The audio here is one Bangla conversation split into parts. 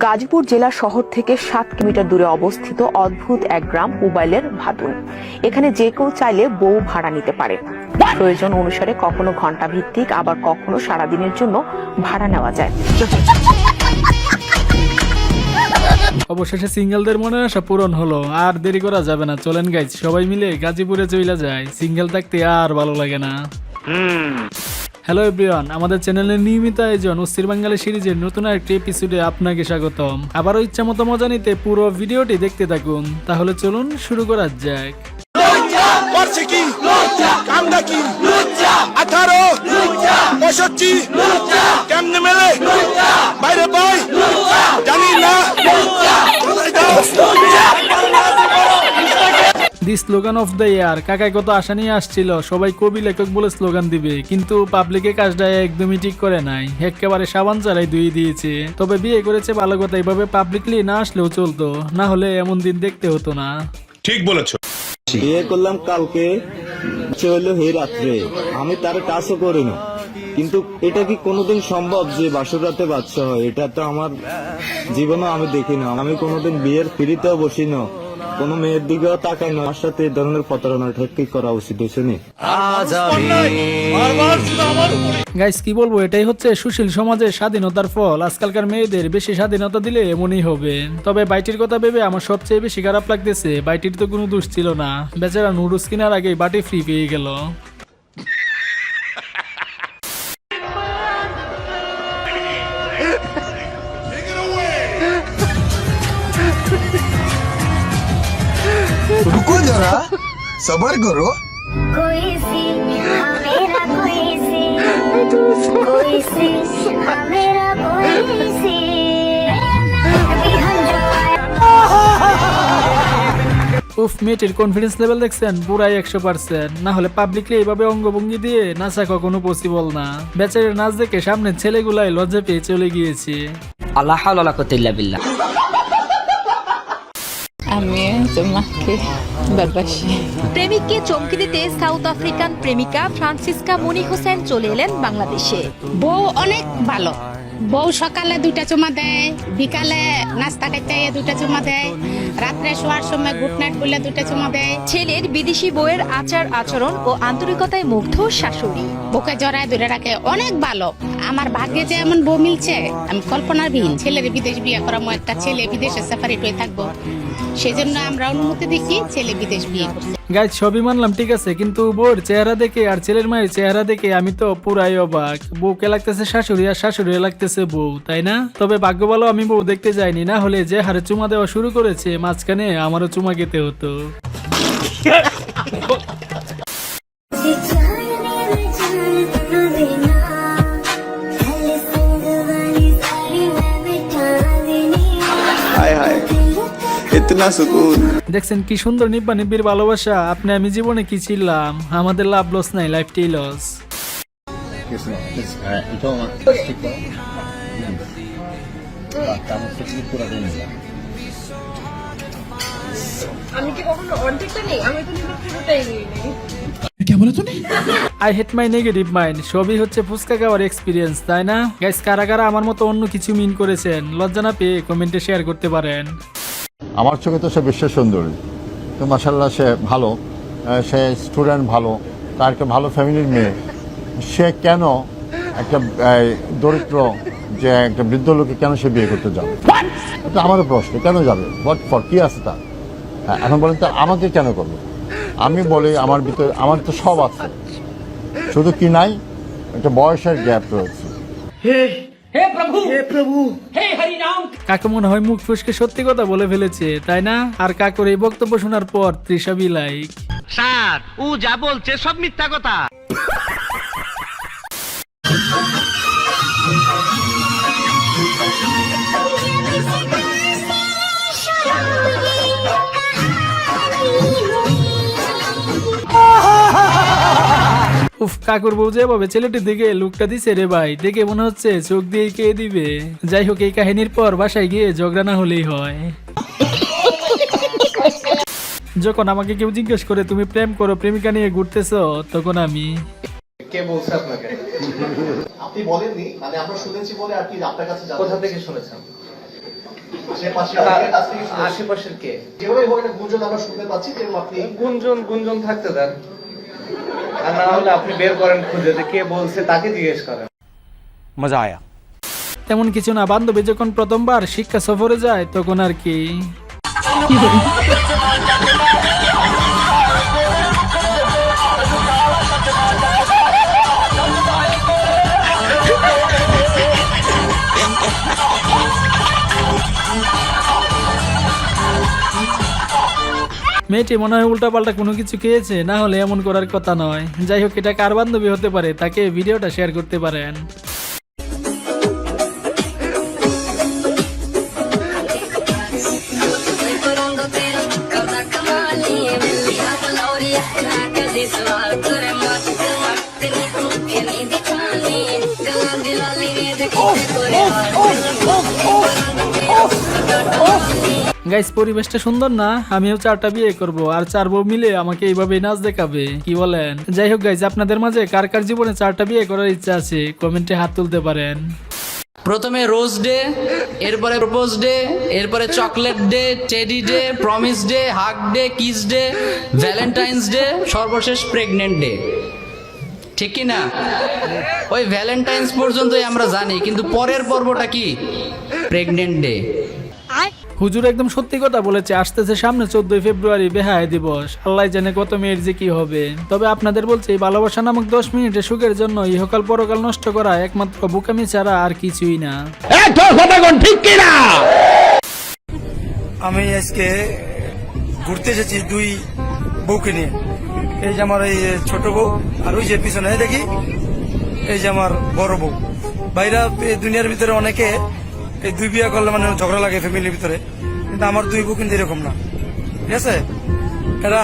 গাজীপুর জেলা শহর থেকে 7 কিলোমিটার দূরে অবস্থিত অদ্ভুত এক গ্রাম উবাইলের ভাদুন। এখানে যে কেউ চাইলে বউ ভাড়া নিতে পারে। প্রয়োজন অনুসারে কখনো ঘন্টা ভিত্তিক, আবার কখনো সারাদিনের জন্য ভাড়া নেওয়া যায়। অবশেষে সিঙ্গেলদের মনে আশা পূরণ হলো। আর দেরি করা যাবে না, চলেন গাইজ সবাই মিলে গাজীপুরে চইলা যায়। সিঙ্গেল থাকতে আর ভালো লাগে না। হ্যালো এভরিওয়ান, আমাদের চ্যানেলের নিয়মিত আয়োজন অস্থির বাঙালি সিরিজের নতুন একটি এপিসোডে আপনাকে স্বাগতম। আবারও ইচ্ছা মতো মজা নিতে পুরো ভিডিওটি দেখতে থাকুন। তাহলে চলুন শুরু করা যাক। দি স্লোগান অফ দ্য ইয়ার। কাকায় কত আশা নিয়ে আসছিল, সবাই কবি লেখক বলে স্লোগান দিবে, কিন্তু পাবলিকে কাজটা একদমই ঠিক করে নাই। একেবারে সাবান ছাড়াই ধুয়ে দিয়েছে। তবে বিয়ে করেছে ভালো কথা, এইভাবে পাবলিকলি না আসলেও চলতো, না হলে এমন দিন দেখতে হতো না। ঠিক বলেছো। বিয়ে করলাম কালকে, হলো হে রাত্রে, আমি তার কাজও করিনি। কিন্তু এটা কি কোনোদিন সম্ভব যে বাসর রাতে বাচ্চা হয়? এটা তো আমার জীবনে আমি দেখি না। আমি কোনোদিন বিয়ের ফিরিতেও বসি না, কোন মেয়ের দিকেও তাকাই না। আমার সাথে এই ধরনের প্রতারণা ঠিক করা উচিত হয়েছে নি। গাইস কি বলবো, এটাই হচ্ছে সুশীল সমাজের স্বাধীনতার ফল। আজকালকার মেয়েদের বেশি স্বাধীনতা দিলে এমনই হবে। তবে বাইটির কথা ভেবে আমার সবচেয়ে বেশি খারাপ লাগতেছে, বাইটির তো কোনো দোষ ছিল না। বেচারা নুডলস কেনার আগেই বাটি ফ্রি পেয়ে গেল। रुको जरा, सबर करो। कोई सी मेरा कोई सी मेरा कोई सी উফ, মেয়েটির কনফিডেন্স লেভেল দেখছেন, পুরাই 100%। না হলে পাবলিকলি এইভাবে অঙ্গভঙ্গি দিয়ে নাচা কখনো পসিবল না। বেচারের নাচ দেখে সামনের ছেলেগুলাই লজ্জা পেয়ে চলে গিয়েছে। আল্লাহ হাওলা কুওয়াতা বিল্লাহ। আমি তোমাকে ভালোবাসি। প্রেমিককে চমকে দিতে সাউথ আফ্রিকান প্রেমিকা ফ্রান্সিসকা মনি হোসেন চলে এলেন বাংলাদেশে। বউ অনেক ভালো। বউ সকালে 2টা চুমা দেয়, বিকালে নাস্তা খাইতে 2টা চুমা দেয়, রাত্রে শোয়ার সময় গুড নাইট বলে 2টা চুমা দেয়। ছেলের বিদেশি বউয়ের আচার আচরণ ও আন্তরিকতায় মুগ্ধ শাশুড়ি। বুকে জড়ায় ধরে রাখে, অনেক ভালো। আমার ভাগ্যে যে এমন বউ মিলছে আমি কল্পনারহীন। ছেলের বিদেশ বিয়ে করামো, একটা ছেলে বিদেশে সেপারেট হয়ে থাকবো, সেজন্য আমরা অনুমতি দিচ্ছি ছেলে বিদেশ বিয়ে করতে। গাইজ সবই মানলাম, ঠিক আছে, কিন্তু বউর চেহারা দেখে আর ছেলের মায়ের চেহারা দেখে আমি তো পুরাই অবাক। বউকে লাগতেছে শাশুড়ি আর শাশুড়ি লাগতেছে বউ, তাই না? তবে ভাগ্য ভালো আমি বউ দেখতে যাইনি, না হলে যে হারে চুমা দেওয়া শুরু করেছে মাঝখানে আমারও চুমা খেতে হতো। দেখছেন কি সুন্দর নিব্বা নিব্বির ভালোবাসা। আপনি আমি জীবনে কি ছিলাম, আমাদের লাভ লস নাই, লাইফটাই লস। আমি কি কখনো অর্ধেকটা নেই? আমি তো নিজে পুরোটাই নিই। I hate my negative mind. সবই হচ্ছে ফুচকা খাওয়ার এক্সপিরিয়েন্স, তাই না? গাইস কারা কারা আমার মতো অন্য কিছু মিন করেছেন, লজ্জা না পেয়ে কমেন্টে শেয়ার করতে পারেন। আমার চোখে তো সে বিশ্ব সুন্দরী, তো মাশাআল্লাহ সে ভালো, সে স্টুডেন্ট ভালো, তার একটা ভালো ফ্যামিলির মেয়ে। সে কেন একটা দরিদ্র যে একটা বৃদ্ধ লোকে কেন সে বিয়ে করতে যাবে? এটা আমারও প্রশ্ন, কেন যাবে? হোয়াট ফর, কি আছে তা? হ্যাঁ, এখন বলেন তো আমাকে কেন করবো? আমি বলি আমার ভিতরে আমার তো সব আছে, শুধু কি নাই, একটা বয়সের গ্যাপ রয়েছে। কাকে মনে হয় মুখ ফুসকে সত্যি কথা বলে ফেলেছে, তাই না? আর কাকুর এই বক্তব্য শোনার পর তৃষা বি লাইক, স্যার ও যা বলছে সব মিথ্যা কথা। উফ, কাকুর বউ যেভাবে ছেলেটি দেখে লুকটা দিছে রে ভাই, দেখে মনে হচ্ছে চোখ দিয়ে কে দিবে। যাই হোক, এই কাহিনীর পর বাসায় গিয়ে ঝগড়া না হলেই হয়। যখন আমাকে কেউ জিজ্ঞেস করে তুমি প্রেম করো, প্রেমিকা নিয়ে ঘুরতেছো, তখন আমি কে বলছে আপনাকে? আপনি বলেননি, মানে আমরা শুনেছি বলে আর কি আপনার কাছে কোথা থেকে শুনেছেন? আশেপাশের কে যেভাবে হোক একটা গুঞ্জন আমরা শুনতে পাচ্ছি যে আপনি গুঞ্জন থাকতে দেন, আর না হলে আপনি বের করেন খুঁজে যে কে বলছে তাকে জিজ্ঞেস করেন। মজা আয়া। তেমন কিছু না, বান্ধবী যখন প্রথমবার শিক্ষা সফরে যায় তখন আর কি। মেয়েটি মনে হয় উল্টাপাল্টা কোনো কিছু খেয়েছে, না হলে এমন করার কথা নয়। যাই হোক, এটা কার বান্ধবী হতে পারে, তাকে ভিডিওটা শেয়ার করতে পারেন। গাইস, পরিবেশটা সুন্দর না? আমিও 4টা বিয়ে করব, আর 4 বউ মিলে আমাকে এইভাবে নাচ দেখাবে, কি বলেন? যাই হোক গাইস, আপনাদের মাঝে কার কার জীবনে 4টা বিয়ে করার ইচ্ছা আছে কমেন্টে হাত তুলতে পারেন। প্রথমে রোজ ডে, এরপরে প্রপোজ ডে, এরপরে chocolate day, teddy day, promise day, hug day, kiss day, Valentine's day, সর্বশেষ প্রেগনেন্ট ডে। ঠিক কি না? ওই ভ্যালেন্টাইন্স পর্যন্তই আমরা জানি, কিন্তু পরের পর্বটা কি? Pregnant day. হুজুর একদম সত্যি কথা বলেছে, আসতেছে সামনে 14 ফেব্রুয়ারি বেহায়া দিবস। আল্লাহ জানে কত মেয়ের যে কি হবে। তবে আপনাদের বলছি, এই ভালোবাসা নামক 10 মিনিটের সুখের জন্য ইহকাল পরকাল নষ্ট করা একমাত্র বোকামি ছাড়া আর কিছুই না। আমি আজকে ঘুরতে এসেছি 2 বউকে নিয়ে। এই যে আমার এই ছোট বউ, আর ওই যে পিছনে দেখি এই যে আমার বড় বউ। ভাইরা, দুনিয়ার ভিতরে অনেকে এই 2 বিয়ে করলে মানে ঝগড়া লাগে ফ্যামিলির ভিতরে, কিন্তু আমার 2 বউ কিন্তু এরকম না, ঠিক আছে? এরা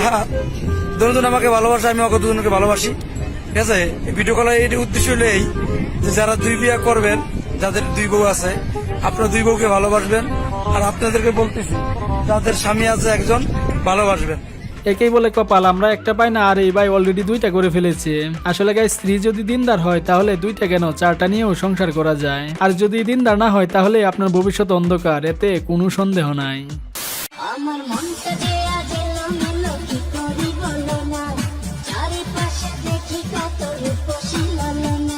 দুজন আমাকে ভালোবাসে, আমি ওকে দুজনকে ভালোবাসি, ঠিক আছে? ভিডিও কলের এই উদ্দেশ্য হলো এই যে যারা 2 বিয়ে করবেন, যাদের 2 বউ আছে, আপনারা 2 বউকে ভালোবাসবেন। আর আপনাদেরকে বলতেছি, যাদের স্বামী আছে একজন, ভালোবাসবেন। একেই বলে কপাল, আমরা একটা পাই না, আর এই ভাই অলরেডি 2টা করে ফেলেছে। আসলে গাইস, স্ত্রী যদি দিনদার হয় তাহলে 2টা কেন 4টা নিয়েও সংসার করা যায়। আর যদি দিনদার না হয় তাহলে আপনার ভবিষ্যৎ অন্ধকার, এতে কোনো সন্দেহ নাই। আমার মনটা যে আজ এলোমেলো, কি করি বলো না, চারিপাশে দেখি কত রূপসী লালনা।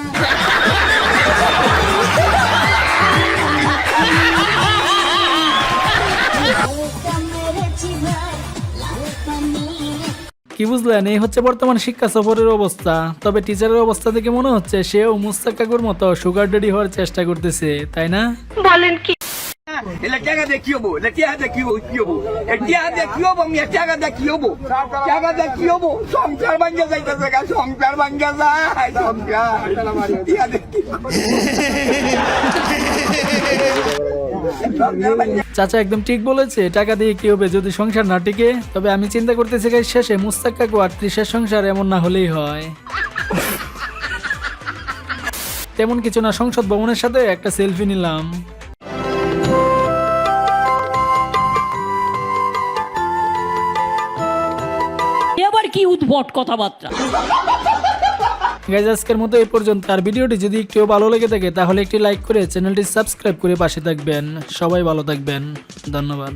লালটা মেরেছি ভাই, লাল পানি। কি বুঝলেন? এই হচ্ছে বর্তমান শিক্ষা সফরের অবস্থা। তবে টিচারের অবস্থা দেখে মনে হচ্ছে সেও মুস্তাক কাকুর মতো সুগার ড্যাডি হওয়ার চেষ্টা করতেছে, তাই না? বলেন কি? চাচা একদম ঠিক বলেছে, টাকা দিয়ে কি হবে যদি সংসার না টিকে? তবে আমি চিন্তা করতেছি গাইস, শেষে মুস্তাক কাকু আর তৃষার সংসার এমন না হলেই হয়। তেমন কিছু না, সংসদ ভবনের সাথে একটা সেলফি নিলাম। এবার কি উদ্ভট কথাবার্তা। গাইজ, আজকের মতো এই পর্যন্ত। আর ভিডিওটি যদি একটু ভালো লেগে থাকে তাহলে একটি লাইক করে চ্যানেলটি সাবস্ক্রাইব করে পাশে থাকবেন। সবাই ভালো থাকবেন, ধন্যবাদ।